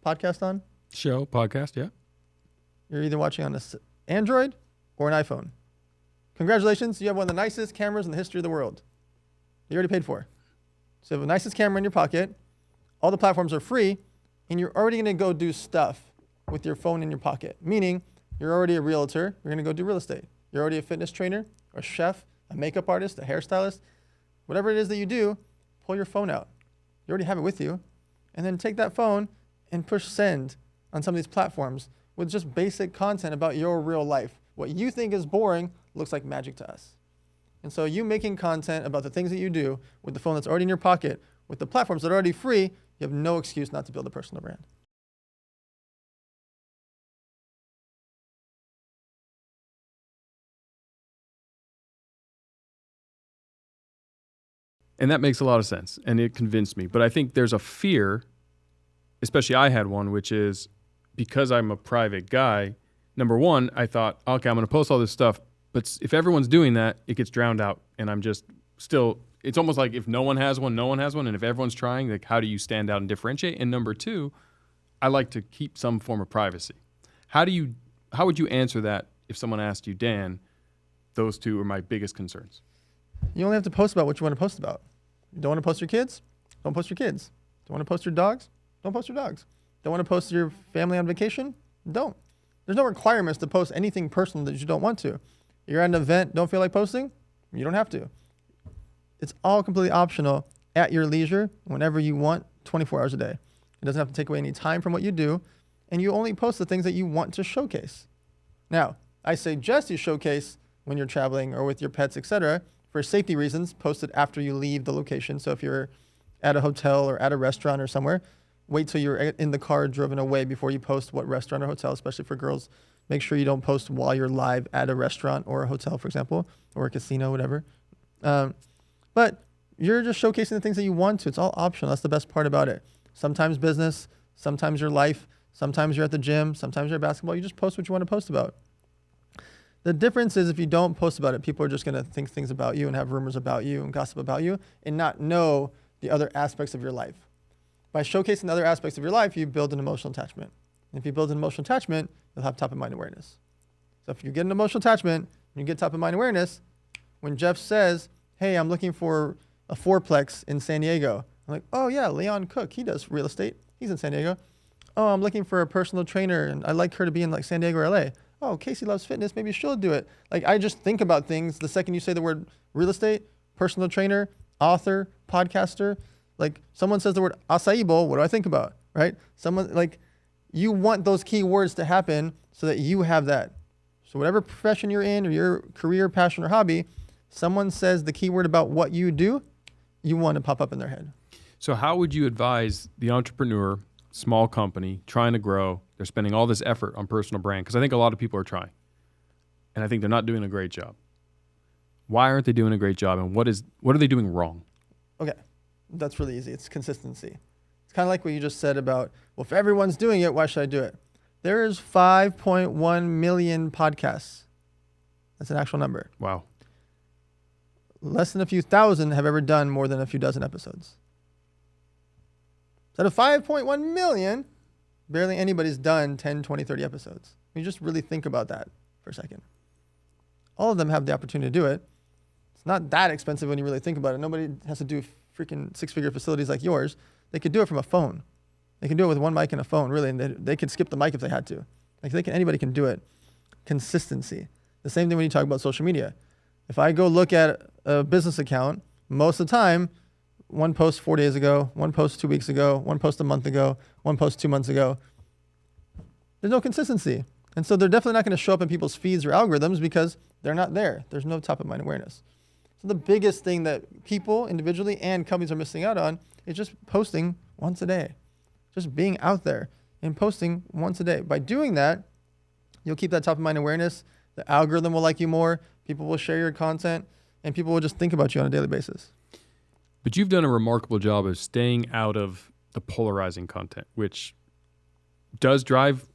podcast on. Podcast, yeah. You're either watching on an Android or an iPhone. Congratulations, you have one of the nicest cameras in the history of the world. You already paid for. So you have the nicest camera in your pocket. All the platforms are free, and you're already going to go do stuff with your phone in your pocket. Meaning, you're already a realtor. You're going to go do real estate. You're already a fitness trainer, a chef, a makeup artist, a hairstylist. Whatever it is that you do, pull your phone out. You already have it with you. And then take that phone and push send on some of these platforms with just basic content about your real life. What you think is boring looks like magic to us. And so you making content about the things that you do with the phone that's already in your pocket, with the platforms that are already free, you have no excuse not to build a personal brand. And that makes a lot of sense, and it convinced me. But I think there's a fear, especially I had one, which is because I'm a private guy, number one, I thought, okay, I'm going to post all this stuff, but if everyone's doing that, it gets drowned out, and I'm just still, it's almost like if no one has one, no one has one, and if everyone's trying, like, how do you stand out and differentiate? And number two, I like to keep some form of privacy. How would you answer that if someone asked you, Dan, those two are my biggest concerns? You only have to post about what you want to post about. You don't want to post your kids? Don't post your kids. Don't want to post your dogs? Don't post your dogs. Don't want to post your family on vacation? Don't. There's no requirements to post anything personal that you don't want to. You're at an event, don't feel like posting? You don't have to. It's all completely optional at your leisure, whenever you want, 24 hours a day. It doesn't have to take away any time from what you do, and you only post the things that you want to showcase. Now, I suggest you showcase when you're traveling or with your pets, etc. For safety reasons, post it after you leave the location. So if you're at a hotel or at a restaurant or somewhere, wait till you're in the car driven away before you post what restaurant or hotel, especially for girls. Make sure you don't post while you're live at a restaurant or a hotel, for example, or a casino, whatever. But you're just showcasing the things that you want to. It's all optional. That's the best part about it. Sometimes business, sometimes your life, sometimes you're at the gym, sometimes you're at basketball. You just post what you want to post about. The difference is if you don't post about it, people are just going to think things about you and have rumors about you and gossip about you and not know the other aspects of your life. By showcasing the other aspects of your life, you build an emotional attachment. And if you build an emotional attachment, you'll have top of mind awareness. So if you get an emotional attachment and you get top of mind awareness, when Jeff says, hey, I'm looking for a fourplex in San Diego, I'm like, oh yeah, Leon Cook, he does real estate. He's in San Diego. Oh, I'm looking for a personal trainer and I'd like her to be in like San Diego or LA. Oh, Casey loves fitness. Maybe she'll do it. Like I just think about things the second you say the word real estate, personal trainer, author, podcaster. Like someone says the word acai bowl, what do I think about, right? Someone like you want those key words to happen so that you have that. So whatever profession you're in or your career, passion, or hobby, someone says the key word about what you do, you want to pop up in their head. So how would you advise the entrepreneur, small company, trying to grow, they're spending all this effort on personal brand? Because I think a lot of people are trying. And I think they're not doing a great job. Why aren't they doing a great job? And what are they doing wrong? Okay, that's really easy. It's consistency. It's kind of like what you just said about, well, if everyone's doing it, why should I do it? There is 5.1 million podcasts. That's an actual number. Wow. Less than a few thousand have ever done more than a few dozen episodes. So out of 5.1 million, barely anybody's done 10, 20, 30 episodes. You just really think about that for a second. All of them have the opportunity to do it. It's not that expensive when you really think about it. Nobody has to do freaking six-figure facilities like yours. They could do it from a phone. They can do it with one mic and a phone, really, and they could skip the mic if they had to. Like anybody can do it. Consistency. The same thing when you talk about social media. If I go look at a business account, most of the time, one post 4 days ago, one post 2 weeks ago, one post a month ago, one post 2 months ago. There's no consistency. And so they're definitely not going to show up in people's feeds or algorithms because they're not there. There's no top of mind awareness. So the biggest thing that people individually and companies are missing out on is just posting once a day. Just being out there and posting once a day. By doing that, you'll keep that top of mind awareness. The algorithm will like you more. People will share your content and people will just think about you on a daily basis. But you've done a remarkable job of staying out of the polarizing content, which does drive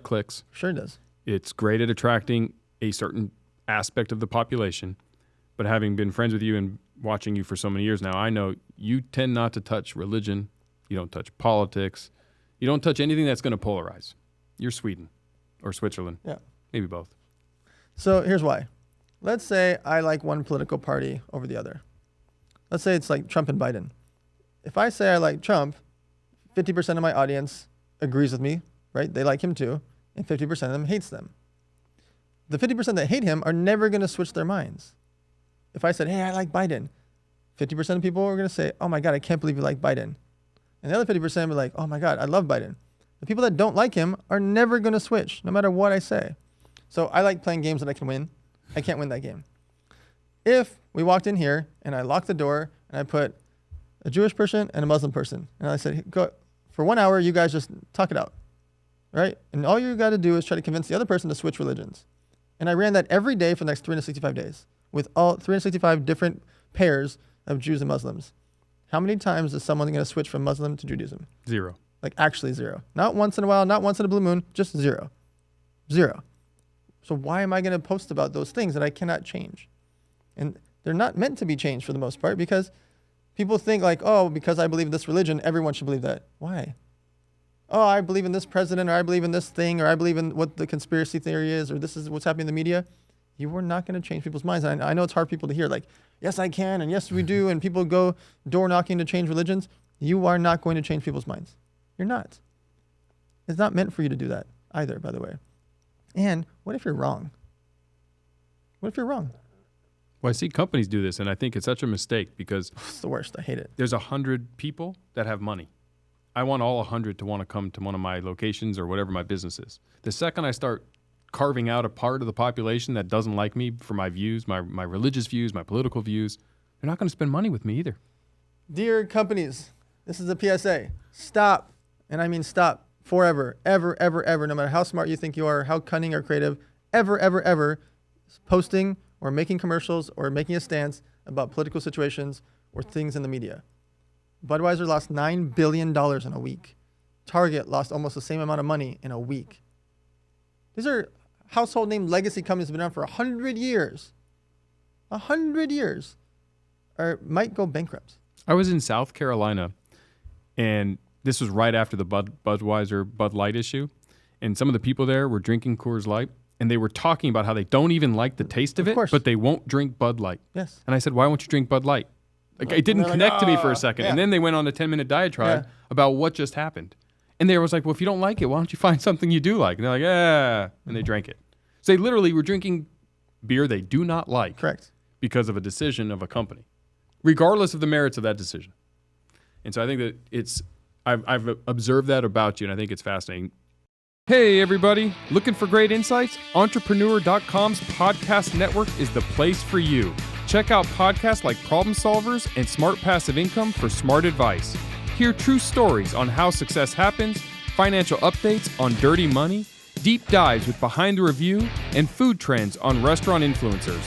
clicks. Sure does. It's great at attracting a certain aspect of the population. But having been friends with you and watching you for so many years now, I know you tend not to touch religion. You don't touch politics. You don't touch anything that's going to polarize. You're Sweden or Switzerland. Yeah. Maybe both. So here's why. Let's say I like one political party over the other. Let's say it's like Trump and Biden. If I say I like Trump, 50% of my audience agrees with me, right? They like him too, and 50% of them hates them. The 50% that hate him are never going to switch their minds. If I said, hey, I like Biden, 50% of people are going to say, oh my God, I can't believe you like Biden. And the other 50% will be like, oh my God, I love Biden. The people that don't like him are never going to switch, no matter what I say. So I like playing games that I can win. I can't win that game. If we walked in here and I locked the door and I put a Jewish person and a Muslim person, and I said, go for 1 hour, you guys just talk it out, right? And all you got to do is try to convince the other person to switch religions. And I ran that every day for the next 365 days with all 365 different pairs of Jews and Muslims. How many times is someone going to switch from Muslim to Judaism? 0. Like actually 0. Not once in a while, not once in a blue moon, just 0. 0. So why am I going to post about those things that I cannot change? And they're not meant to be changed for the most part because people think like, oh, because I believe in this religion, everyone should believe that. Why? Oh, I believe in this president, or I believe in this thing, or I believe in what the conspiracy theory is, or this is what's happening in the media. You are not going to change people's minds. And I know it's hard for people to hear like, yes, I can, and yes, we do, and people go door knocking to change religions. You are not going to change people's minds. You're not. It's not meant for you to do that either, by the way. And what if you're wrong? What if you're wrong? Well, I see companies do this, and I think it's such a mistake because It's the worst. I hate it. there's 100 people that have money. I want all 100 to want to come to one of my locations or whatever my business is. The second I start carving out a part of the population that doesn't like me for my views, my religious views, my political views, they're not going to spend money with me either. Dear companies, this is a PSA. Stop, and I mean stop forever, ever, ever, ever, no matter how smart you think you are, how cunning or creative, ever, ever, ever posting or making commercials or making a stance about political situations or things in the media. Budweiser lost $9 billion in a week. Target lost almost the same amount of money in a week. These are household name legacy companies that have been around for 100 years. 100 years. Or might go bankrupt. I was in South Carolina, and this was right after the Budweiser Bud Light issue, and some of the people there were drinking Coors Light, and they were talking about how they don't even like the taste of it, but they won't drink Bud Light. Yes. And I said, why won't you drink Bud Light? Like, it didn't connect to me for a second. Yeah. And then they went on a 10-minute diatribe about what just happened. And they was like, well, if you don't like it, why don't you find something you do like? And they're like, yeah. And they drank it. So they literally were drinking beer they do not like. Correct. Because of a decision of a company, regardless of the merits of that decision. And so I think that I've observed that about you, and I think it's fascinating. Hey, everybody. Looking for great insights? Entrepreneur.com's podcast network is the place for you. Check out podcasts like Problem Solvers and Smart Passive Income for smart advice. Hear true stories on how success happens, financial updates on dirty money, deep dives with Behind the Review, and food trends on restaurant influencers.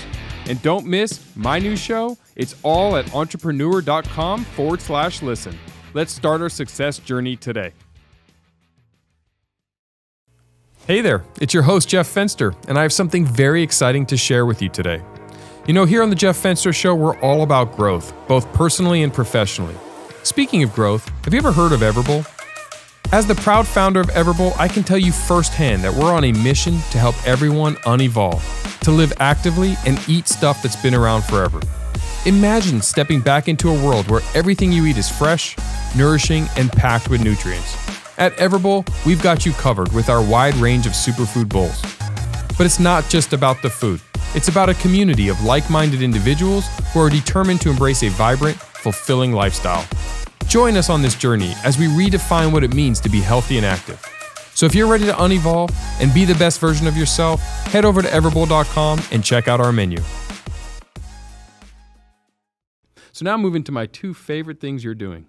And don't miss my new show. It's all at entrepreneur.com/listen. Let's start our success journey today. Hey there, it's your host, Jeff Fenster, and I have something very exciting to share with you today. You know, here on the Jeff Fenster Show, we're all about growth, both personally and professionally. Speaking of growth, have you ever heard of Everbowl? As the proud founder of Everbowl, I can tell you firsthand that we're on a mission to help everyone unevolve, to live actively and eat stuff that's been around forever. Imagine stepping back into a world where everything you eat is fresh, nourishing, and packed with nutrients. At Everbowl, we've got you covered with our wide range of superfood bowls. But it's not just about the food. It's about a community of like-minded individuals who are determined to embrace a vibrant, fulfilling lifestyle. Join us on this journey as we redefine what it means to be healthy and active. So if you're ready to unevolve and be the best version of yourself, head over to everbowl.com and check out our menu. So now moving to my two favorite things you're doing.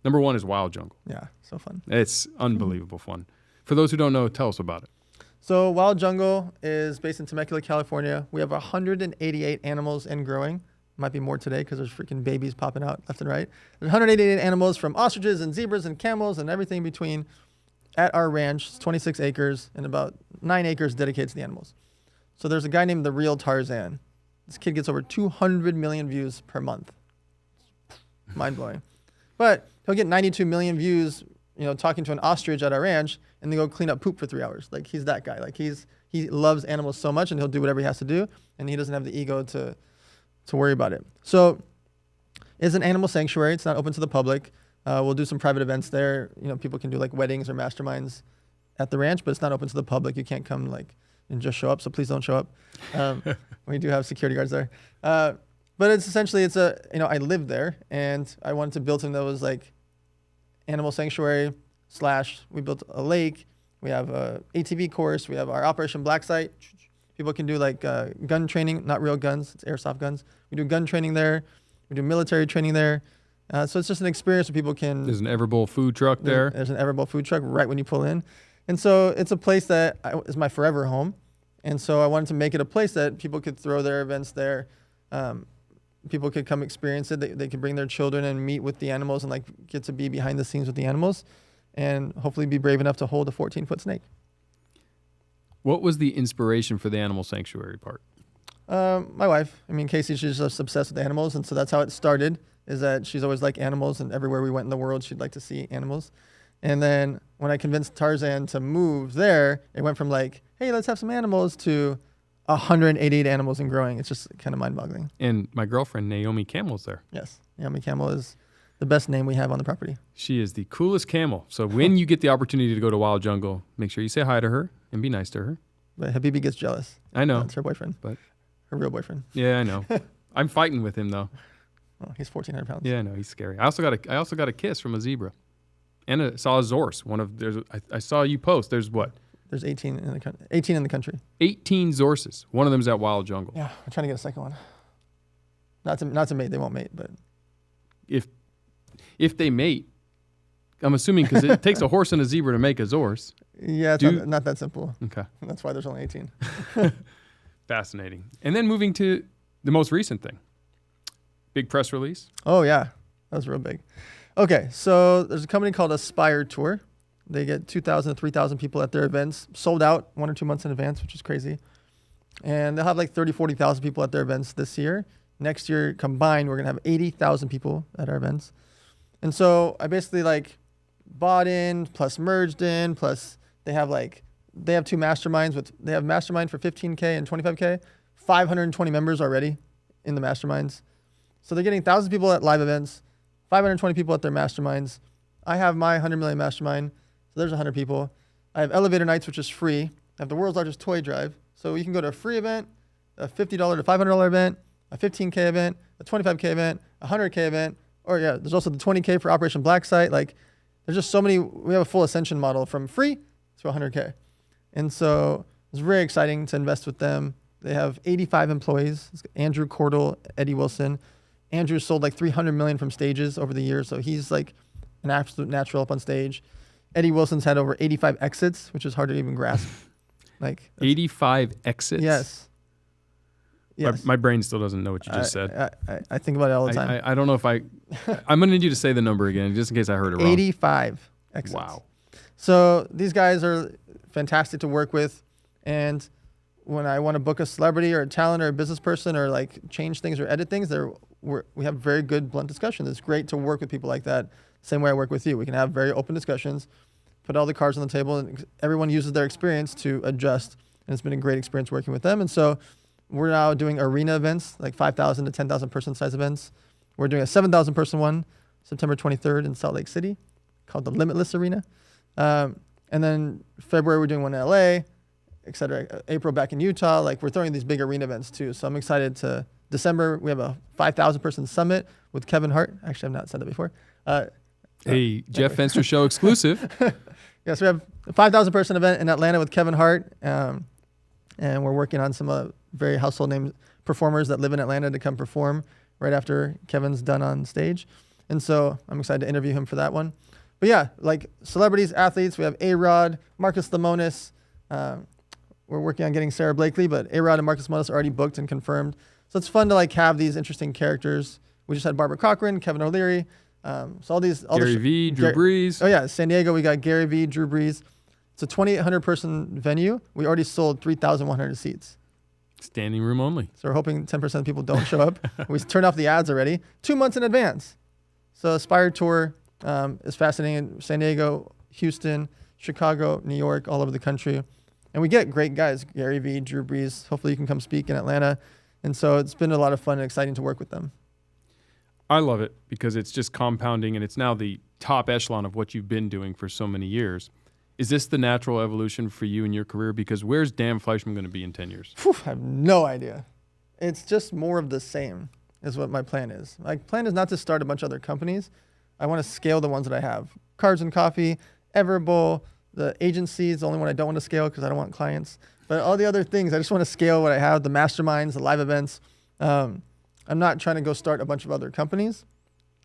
Number one is Wild Jungle. Yeah, so fun. It's unbelievable fun. For those who don't know, tell us about it. So Wild Jungle is based in Temecula, California. We have 188 animals and growing. Might be more today because there's freaking babies popping out left and right. There's 188 animals, from ostriches and zebras and camels and everything in between, at our ranch. It's 26 acres and about 9 acres dedicated to the animals. So there's a guy named The Real Tarzan. This kid gets over 200 million views per month. Mind-blowing. But he'll get 92 million views, talking to an ostrich at our ranch, and then go clean up poop for 3 hours. Like, he's that guy. Like, he loves animals so much, and he'll do whatever he has to do, and he doesn't have the ego to worry about it. So it's an animal sanctuary. It's not open to the public. We'll do some private events there. People can do like weddings or masterminds at the ranch, but it's not open to the public. You can't come and just show up. So please don't show up. We do have security guards there. But it's essentially, I live there, and I wanted to build something that was like animal sanctuary / we built a lake. We have a ATV course. We have our Operation Black Site. People can do gun training, not real guns, it's airsoft guns. We do gun training there. We do military training there. So it's just an experience where people can... There's an Everbowl food truck there. There's an Everbowl food truck right when you pull in. And so it's a place that is my forever home. And so I wanted to make it a place that people could throw their events there. People could come experience it. They could bring their children and meet with the animals and get to be behind the scenes with the animals, and hopefully be brave enough to hold a 14-foot snake. What was the inspiration for the animal sanctuary part? My wife. Casey, she's just obsessed with animals, and so that's how it started, is that she's always liked animals, and everywhere we went in the world, she'd like to see animals. And then when I convinced Tarzan to move there, it went from hey, let's have some animals, to 188 animals and growing. It's just kind of mind-boggling. And my girlfriend, Naomi Camel's there. Yes. Naomi Camel is the best name we have on the property. She is the coolest camel. So when you get the opportunity to go to Wild Jungle, make sure you say hi to her and be nice to her. But Habibi gets jealous. I know. That's her boyfriend. But her real boyfriend. Yeah, I know. I'm fighting with him, though. Oh, he's 1,400 pounds. Yeah, I know. He's scary. I also got a kiss from a zebra. And I saw a zorse. I saw you post. There's what? There's 18 in the country. 18 in the country. 18 zorses. One of them's at Wild Jungle. Yeah, I'm trying to get a second one. Not to mate. They won't mate, but if if they mate. I'm assuming because it takes a horse and a zebra to make a horse. Yeah, it's not that simple. Okay. That's why there's only 18. Fascinating. And then moving to the most recent thing. Big press release. Oh, yeah. That was real big. Okay, so there's a company called Aspire Tour. They get 2,000 to 3,000 people at their events, sold out 1 or 2 months in advance, which is crazy. And they'll have like 30, 40,000 people at their events this year. Next year combined, we're going to have 80,000 people at our events. And so I basically like bought in, plus merged in, plus they have 2 masterminds they have mastermind for 15K and 25K, 520 members already in the masterminds. So they're getting thousands of people at live events, 520 people at their masterminds. I have my 100 million mastermind, so there's 100 people. I have elevator nights, which is free. I have the world's largest toy drive. So you can go to a free event, a $50 to $500 event, a 15K event, a 25K event, a 100K event, or there's also the 20K for Operation Black Site. Like, there's just so many. We have a full ascension model from free to 100K. And so it's very exciting to invest with them. They have 85 employees. Andrew Cordell, Eddie Wilson. Andrew sold like 300 million from stages over the years. So he's like an absolute natural up on stage. Eddie Wilson's had over 85 exits, which is hard to even grasp. Like 85 exits? Yes. My brain still doesn't know what you just said. I think about it all the time. I don't know if I'm going to need you to say the number again, just in case I heard it wrong. 85 exits. Wow. So these guys are fantastic to work with. And when I want to book a celebrity or a talent or a business person or like change things or edit things, we have very good blunt discussions. It's great to work with people like that. Same way I work with you. We can have very open discussions, put all the cards on the table, and everyone uses their experience to adjust. And it's been a great experience working with them. And so we're now doing arena events, like 5,000 to 10,000 person size events. We're doing a 7,000 person one, September 23rd in Salt Lake City, called the Limitless Arena. And then February, we're doing one in LA, et cetera. April, back in Utah. Like, we're throwing these big arena events too. So I'm excited to December. We have a 5,000 person summit with Kevin Hart. Actually, I've not said that before. Hey, Jeff Fenster Show exclusive. Yes, we have a 5,000 person event in Atlanta with Kevin Hart. And we're working on some very household name performers that live in Atlanta to come perform right after Kevin's done on stage. And so I'm excited to interview him for that one. But yeah, like celebrities, athletes, we have A-Rod, Marcus Lemonis. We're working on getting Sarah Blakely, but A-Rod and Marcus Lemonis are already booked and confirmed. So it's fun to like have these interesting characters. We just had Barbara Cochran, Kevin O'Leary. So all Gary Vee, Drew Brees. Oh yeah, San Diego, we got Gary Vee, Drew Brees. It's a 2,800 person venue. We already sold 3,100 seats. Standing room only. So we're hoping 10% of people don't show up. We turned off the ads already 2 months in advance. So Aspire Tour is fascinating. San Diego, Houston, Chicago, New York, all over the country. And we get great guys, Gary Vee, Drew Brees. Hopefully you can come speak in Atlanta. And so it's been a lot of fun and exciting to work with them. I love it because it's just compounding and it's now the top echelon of what you've been doing for so many years. Is this the natural evolution for you in your career? Because where's Dan Fleyshman going to be in 10 years? I have no idea. It's just more of the same is what my plan is. My plan is not to start a bunch of other companies. I want to scale the ones that I have. Cards and Coffee, Everbowl, the agency is the only one I don't want to scale because I don't want clients. But all the other things, I just want to scale what I have, the masterminds, the live events. I'm not trying to go start a bunch of other companies.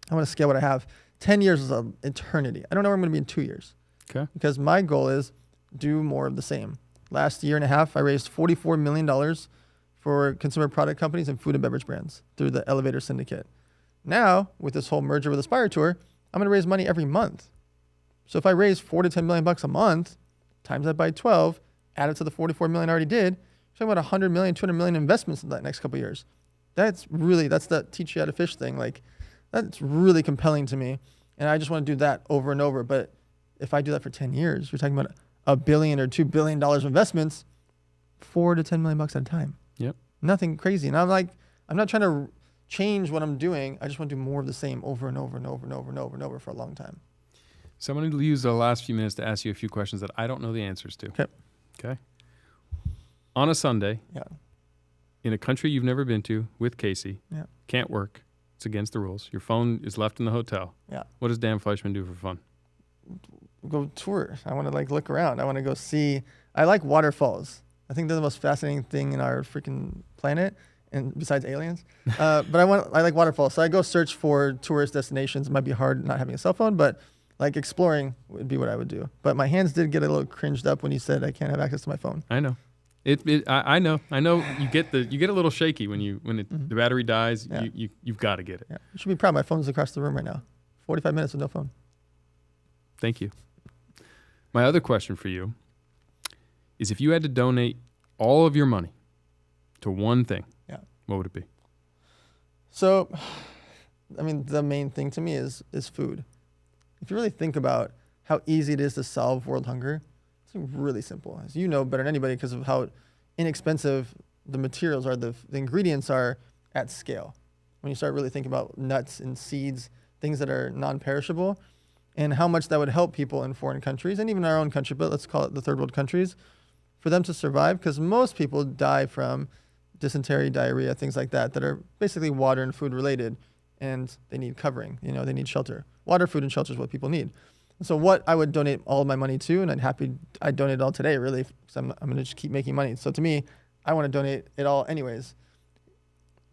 I want to scale what I have. 10 years is an eternity. I don't know where I'm going to be in 2 years. Okay. Because my goal is do more of the same. Last year and a half, I raised $44 million for consumer product companies and food and beverage brands through the Elevator Syndicate. Now, with this whole merger with Aspire Tour, I'm going to raise money every month. So if I raise $4 to $10 million a month, times that by 12, add it to the 44 million I already did, you're talking about 100 million, 200 million investments in that next couple of years. That's the teach you how to fish thing. Like, that's really compelling to me. And I just want to do that over and over. But if I do that for 10 years, you're talking about $1 billion or $2 billion of investments, $4 to $10 million at a time. Yep. Nothing crazy. And I'm not trying to change what I'm doing. I just want to do more of the same over and over and over and over and over and over for a long time. So I'm going to use the last few minutes to ask you a few questions that I don't know the answers to. Okay. On a Sunday, in a country you've never been to with Casey, can't work. It's against the rules. Your phone is left in the hotel. What does Dan Fleyshman do for fun? Go tour. I want to look around. I want to go see. I like waterfalls. I think they're the most fascinating thing in our freaking planet. and besides aliens. But I like waterfalls. So I go search for tourist destinations. It might be hard not having a cell phone, but like exploring would be what I would do. But my hands did get a little cringed up when you said I can't have access to my phone. I know. I know. You get a little shaky when the battery dies. Yeah. You've got to get it. Yeah. You should be proud. My phone's across the room right now. 45 minutes with no phone. Thank you. My other question for you is, if you had to donate all of your money to one thing, what would it be? So, I mean, the main thing to me is food. If you really think about how easy it is to solve world hunger, it's really simple. As you know better than anybody, because of how inexpensive the materials are, the ingredients are at scale. When you start really thinking about nuts and seeds, things that are non-perishable, and how much that would help people in foreign countries, and even our own country, but let's call it the third world countries, for them to survive, because most people die from dysentery, diarrhea, things like that are basically water and food related, and they need covering, they need shelter. Water, food, and shelter is what people need. So what I would donate all of my money to, and I'd donate it all today, really, because I'm going to just keep making money. So to me, I want to donate it all anyways.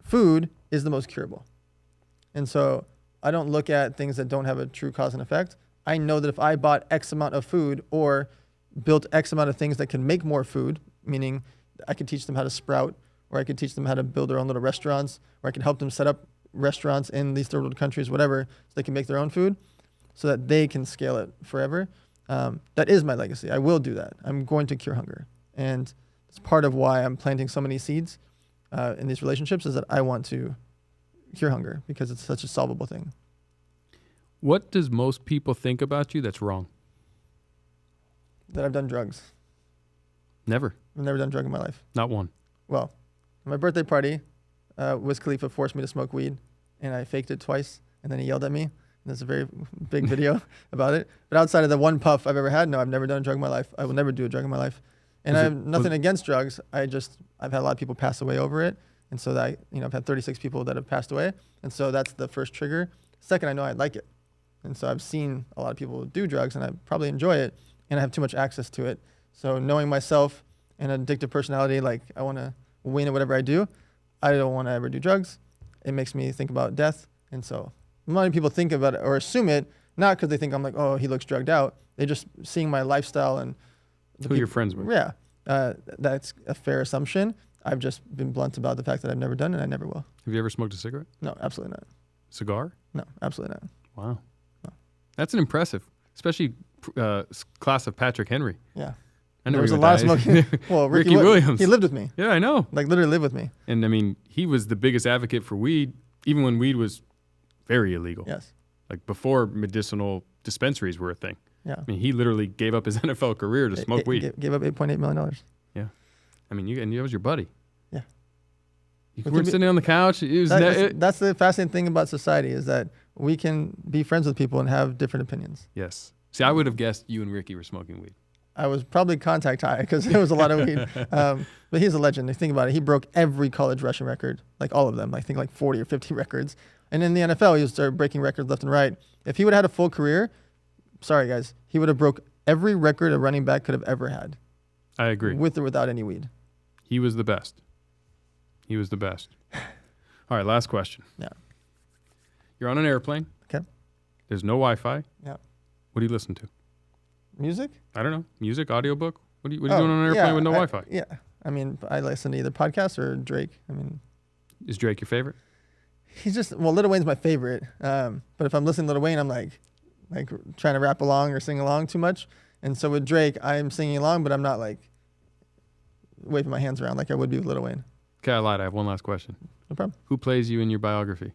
Food is the most curable. And so I don't look at things that don't have a true cause and effect. I know that if I bought X amount of food or built X amount of things that can make more food, meaning I could teach them how to sprout, or I could teach them how to build their own little restaurants, or I can help them set up restaurants in these third world countries, whatever, so they can make their own food so that they can scale it forever. That is my legacy. I will do that. I'm going to cure hunger. And it's part of why I'm planting so many seeds in these relationships, is that I want to cure hunger, because it's such a solvable thing. What does most people think about you that's wrong? That I've done drugs. Never. I've never done a drug in my life. Not one. Well, at my birthday party, Wiz Khalifa forced me to smoke weed, and I faked it twice, and then he yelled at me. There's a very big video about it. But outside of the one puff I've ever had, no, I've never done a drug in my life. I will never do a drug in my life. And I have nothing against drugs. I've had a lot of people pass away over it. And so that, I've had 36 people that have passed away. And so that's the first trigger. Second, I know I like it. And so I've seen a lot of people do drugs, and I probably enjoy it, and I have too much access to it. So knowing myself and an addictive personality, like I want to win at whatever I do, I don't want to ever do drugs. It makes me think about death. And so many people think about it or assume it, not because they think I'm like, oh, he looks drugged out. They're just seeing my lifestyle and who you're friends with. Yeah, that's a fair assumption. I've just been blunt about the fact that I've never done it, and I never will. Have you ever smoked a cigarette? No, absolutely not. Cigar? No, absolutely not. Wow. No. That's an impressive, especially class of Patrick Henry. Yeah. I know there was a lot of smoking. Well, Ricky Williams. He lived with me. Yeah, I know. Like literally lived with me. And I mean, he was the biggest advocate for weed, even when weed was very illegal. Yes. Like before medicinal dispensaries were a thing. Yeah. I mean, he literally gave up his NFL career to smoke weed. Gave up $8.8 million. Yeah. I mean, and that was your buddy. Yeah. You weren't sitting on the couch. That's the fascinating thing about society, is that we can be friends with people and have different opinions. Yes. See, I would have guessed you and Ricky were smoking weed. I was probably contact high because there was a lot of weed. But he's a legend. Think about it. He broke every college rushing record, like all of them. I think like 40 or 50 records. And in the NFL, he started breaking records left and right. If he would have had a full career, sorry guys, he would have broke every record a running back could have ever had. I agree. With or without any weed. He was the best. He was the best. All right, last question. Yeah. You're on an airplane. Okay. There's no Wi-Fi. Yeah. What do you listen to? Music? I don't know. Music, audiobook? What are you doing on an airplane with no Wi-Fi? Yeah. I mean, I listen to either podcasts or Drake. I mean, is Drake your favorite? He's Lil Wayne's my favorite. But if I'm listening to Lil Wayne, I'm like trying to rap along or sing along too much. And so with Drake, I'm singing along, but I'm not like waving my hands around like I would be with Lil Wayne. Okay, I lied. I have one last question. No problem. Who plays you in your biography?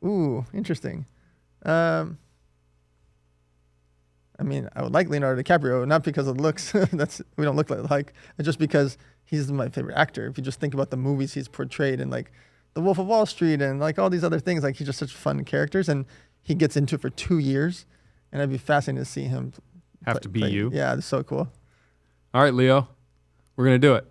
Ooh, interesting. I mean, I would like Leonardo DiCaprio, not because of looks. We don't look like, just because he's my favorite actor. If you just think about the movies he's portrayed in, like The Wolf of Wall Street and like all these other things, like he's just such fun characters, and he gets into it for 2 years, and it'd be fascinating to see him play you. Yeah, it's so cool. All right, Leo, we're gonna do it.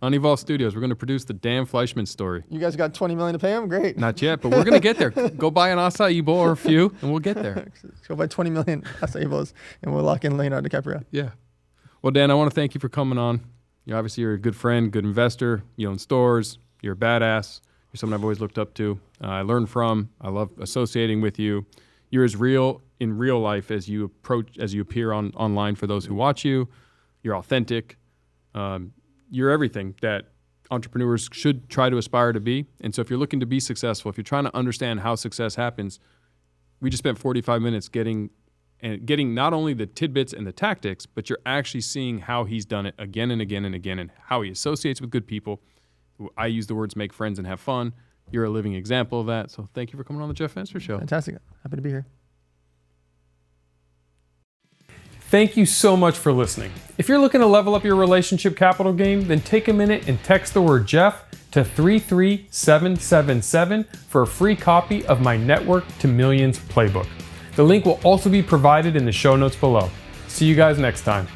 On Evolve Studios, we're going to produce the Dan Fleyshman story. You guys got $20 million to pay him? Great. Not yet, but we're going to get there. Go buy an acai bowl or a few, and we'll get there. Go buy 20 million acai bowls, and we'll lock in Leonardo DiCaprio. Yeah. Well, Dan, I want to thank you for coming on. You're a good friend, good investor. You own stores. You're a badass. You're someone I've always looked up to. I learn from. I love associating with you. You're as real in real life as you appear online for those who watch you. You're authentic. You're everything that entrepreneurs should try to aspire to be. And so if you're looking to be successful, if you're trying to understand how success happens, we just spent 45 minutes getting not only the tidbits and the tactics, but you're actually seeing how he's done it again and again and again, and how he associates with good people. I use the words make friends and have fun. You're a living example of that. So thank you for coming on the Jeff Fenster Show. Fantastic. Happy to be here. Thank you so much for listening. If you're looking to level up your relationship capital game, then take a minute and text the word Jeff to 33777 for a free copy of my Network to Millions playbook. The link will also be provided in the show notes below. See you guys next time.